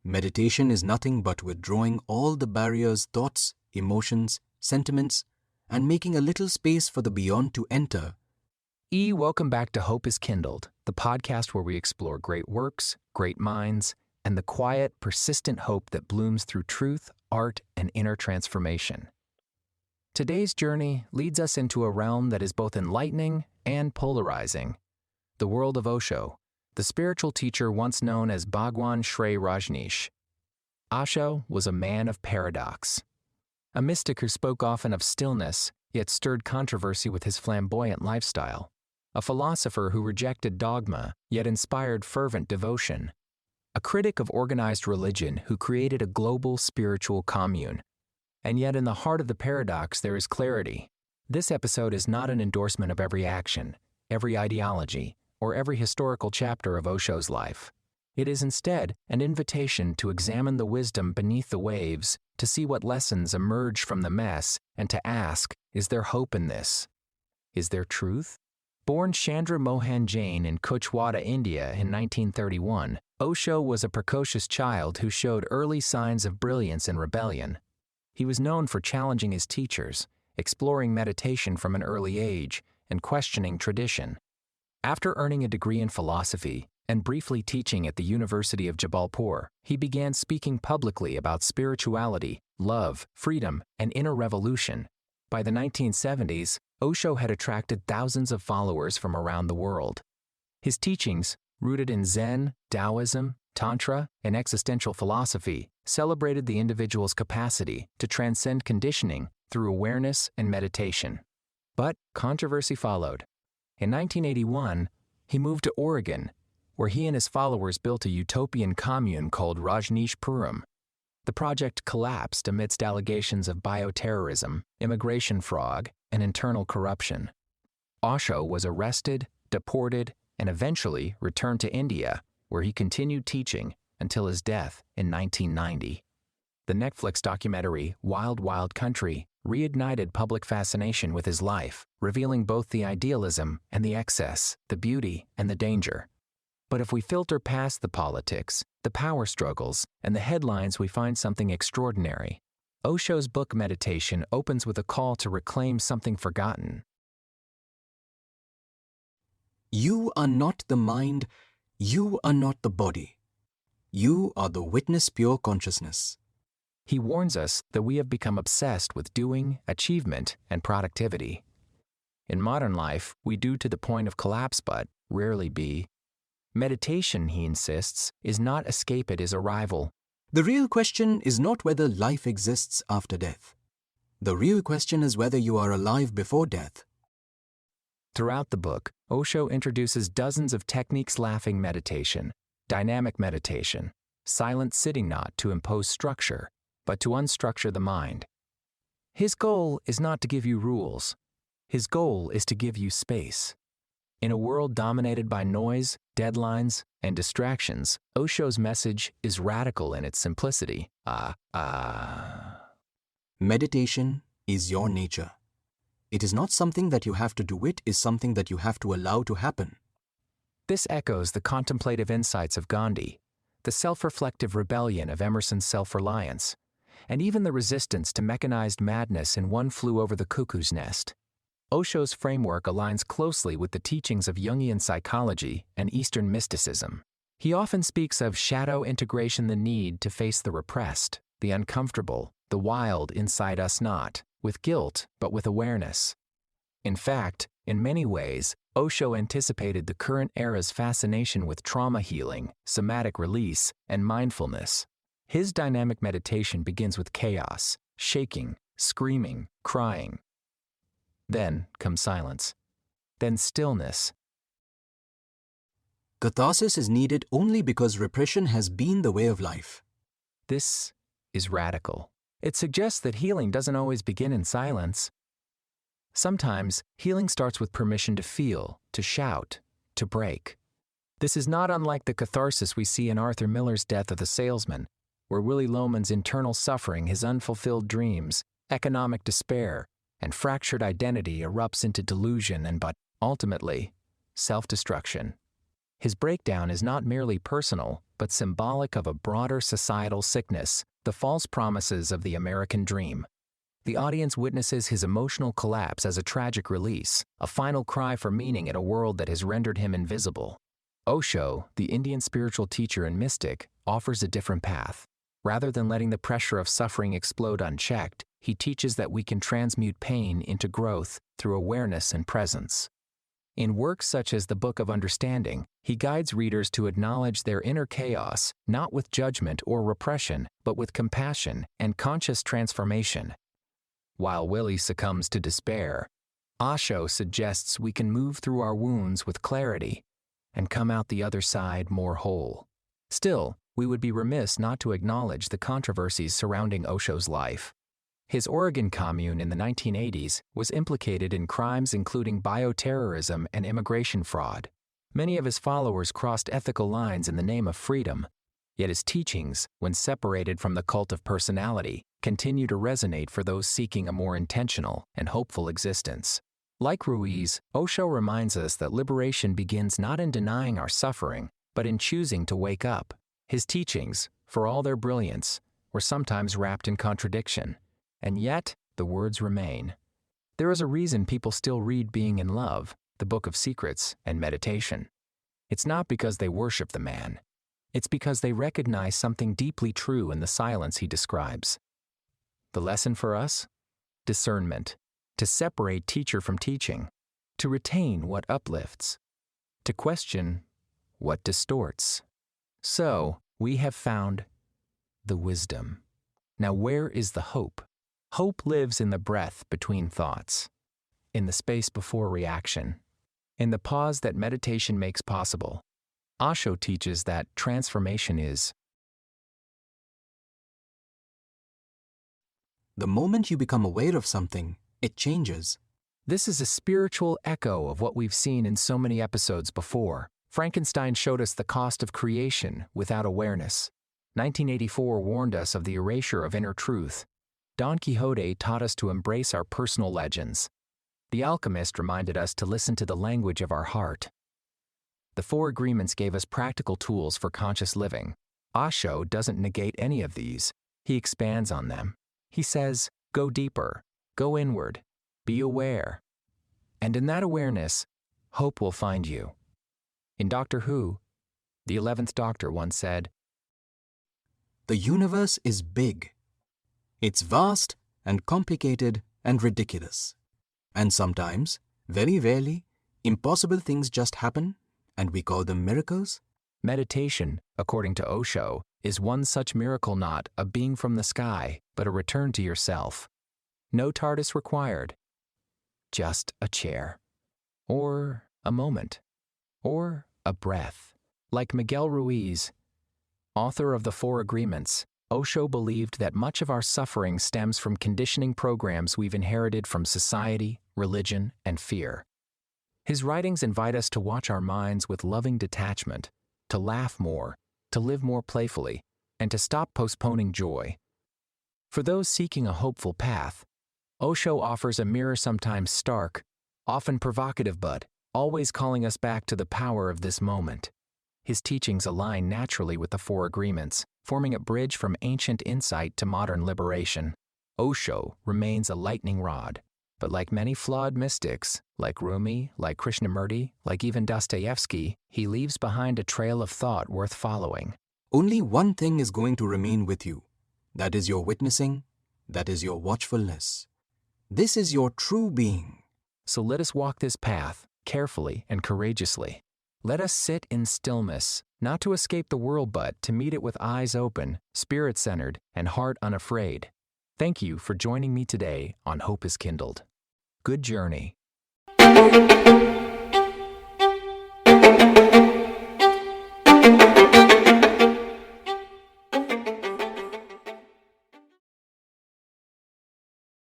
Meditation is nothing but withdrawing all the barriers, thoughts, emotions, sentiments, and making a little space for the beyond to enter. Welcome back to Hope is Kindled, the podcast where we explore great works, great minds, and the quiet, persistent hope that blooms through truth, art, and inner transformation. Today's journey leads us into a realm that is both enlightening and polarizing. The world of Osho, the spiritual teacher once known as Bhagwan Shrey Rajneesh. Osho was a man of paradox. A mystic who spoke often of stillness, yet stirred controversy with his flamboyant lifestyle. A philosopher who rejected dogma, yet inspired fervent devotion. A critic of organized religion who created a global spiritual commune. And yet in the heart of the paradox there is clarity. This episode is not an endorsement of every action, every ideology, or every historical chapter of Osho's life. It is instead an invitation to examine the wisdom beneath the waves, to see what lessons emerge from the mess, and to ask, is there hope in this? Is there truth? Born Chandra Mohan Jain in Kuchwada, India in 1931, Osho was a precocious child who showed early signs of brilliance and rebellion. He was known for challenging his teachers, exploring meditation from an early age, and questioning tradition. After earning a degree in philosophy and briefly teaching at the University of Jabalpur, he began speaking publicly about spirituality, love, freedom, and inner revolution. By the 1970s, Osho had attracted thousands of followers from around the world. His teachings, rooted in Zen, Taoism, Tantra, and existential philosophy, celebrated the individual's capacity to transcend conditioning through awareness and meditation. But controversy followed. In 1981, he moved to Oregon, where he and his followers built a utopian commune called Rajneeshpuram. The project collapsed amidst allegations of bioterrorism, immigration fraud, and internal corruption. Osho was arrested, deported, and eventually returned to India, where he continued teaching until his death in 1990. The Netflix documentary Wild Wild Country reignited public fascination with his life, revealing both the idealism and the excess, the beauty and the danger. But if we filter past the politics, the power struggles, and the headlines, we find something extraordinary. Osho's book Meditation opens with a call to reclaim something forgotten. You are not the mind, you are not the body. You are the witness pure consciousness. He warns us that we have become obsessed with doing, achievement, and productivity. In modern life, we do to the point of collapse but rarely be. Meditation, he insists, is not escape at his arrival. The real question is not whether life exists after death. The real question is whether you are alive before death. Throughout the book, Osho introduces dozens of techniques: laughing meditation, dynamic meditation, silent sitting, not to impose structure, but to unstructure the mind. His goal is not to give you rules. His goal is to give you space. In a world dominated by noise, deadlines, and distractions, Osho's message is radical in its simplicity. Meditation is your nature. It is not something that you have to do, it is something that you have to allow to happen. This echoes the contemplative insights of Gandhi, the self-reflective rebellion of Emerson's self-reliance, and even the resistance to mechanized madness in One Flew Over the Cuckoo's Nest. Osho's framework aligns closely with the teachings of Jungian psychology and Eastern mysticism. He often speaks of shadow integration, the need to face the repressed, the uncomfortable, the wild inside us, not with guilt, but with awareness. In fact, in many ways, Osho anticipated the current era's fascination with trauma healing, somatic release, and mindfulness. His dynamic meditation begins with chaos, shaking, screaming, crying. Then comes silence. Then stillness. Catharsis is needed only because repression has been the way of life. This is radical. It suggests that healing doesn't always begin in silence. Sometimes, healing starts with permission to feel, to shout, to break. This is not unlike the catharsis we see in Arthur Miller's Death of the Salesman, where Willy Loman's internal suffering, his unfulfilled dreams, economic despair, and fractured identity erupts into delusion and, but ultimately, self-destruction. His breakdown is not merely personal, but symbolic of a broader societal sickness, the false promises of the American dream. The audience witnesses his emotional collapse as a tragic release, a final cry for meaning in a world that has rendered him invisible. Osho, the Indian spiritual teacher and mystic, offers a different path. Rather than letting the pressure of suffering explode unchecked, he teaches that we can transmute pain into growth through awareness and presence. In works such as the Book of Understanding, he guides readers to acknowledge their inner chaos, not with judgment or repression, but with compassion and conscious transformation. While Willie succumbs to despair, Osho suggests we can move through our wounds with clarity and come out the other side more whole. Still, we would be remiss not to acknowledge the controversies surrounding Osho's life. His Oregon commune in the 1980s was implicated in crimes including bioterrorism and immigration fraud. Many of his followers crossed ethical lines in the name of freedom, yet his teachings, when separated from the cult of personality, continue to resonate for those seeking a more intentional and hopeful existence. Like Ruiz, Osho reminds us that liberation begins not in denying our suffering, but in choosing to wake up. His teachings, for all their brilliance, were sometimes wrapped in contradiction. And yet, the words remain. There is a reason people still read Being in Love, the Book of Secrets, and meditation. It's not because they worship the man. It's because they recognize something deeply true in the silence he describes. The lesson for us? Discernment. To separate teacher from teaching. To retain what uplifts. To question what distorts. So, we have found the wisdom. Now, where is the hope? Hope lives in the breath between thoughts, in the space before reaction, in the pause that meditation makes possible. Osho teaches that transformation is the moment you become aware of something, it changes. This is a spiritual echo of what we've seen in so many episodes before. Frankenstein showed us the cost of creation without awareness. 1984 warned us of the erasure of inner truth. Don Quixote taught us to embrace our personal legends. The Alchemist reminded us to listen to the language of our heart. The Four Agreements gave us practical tools for conscious living. Osho doesn't negate any of these. He expands on them. He says, go deeper, go inward, be aware. And in that awareness, hope will find you. In Doctor Who, the 11th Doctor once said, the universe is big. It's vast and complicated and ridiculous. And sometimes, very rarely, impossible things just happen, and we call them miracles. Meditation, according to Osho, is one such miracle, not a being from the sky, but a return to yourself. No TARDIS required. Just a chair. Or a moment. Or a breath. Like Miguel Ruiz, author of the Four Agreements, Osho believed that much of our suffering stems from conditioning programs we've inherited from society, religion, and fear. His writings invite us to watch our minds with loving detachment, to laugh more, to live more playfully, and to stop postponing joy. For those seeking a hopeful path, Osho offers a mirror sometimes stark, often provocative, but always calling us back to the power of this moment. His teachings align naturally with the Four Agreements, forming a bridge from ancient insight to modern liberation. Osho remains a lightning rod, but like many flawed mystics, like Rumi, like Krishnamurti, like even Dostoevsky, he leaves behind a trail of thought worth following. Only one thing is going to remain with you. That is your witnessing, that is your watchfulness. This is your true being. So let us walk this path carefully and courageously. Let us sit in stillness, not to escape the world, but to meet it with eyes open, spirit-centered, and heart unafraid. Thank you for joining me today on Hope is Kindled. Good journey.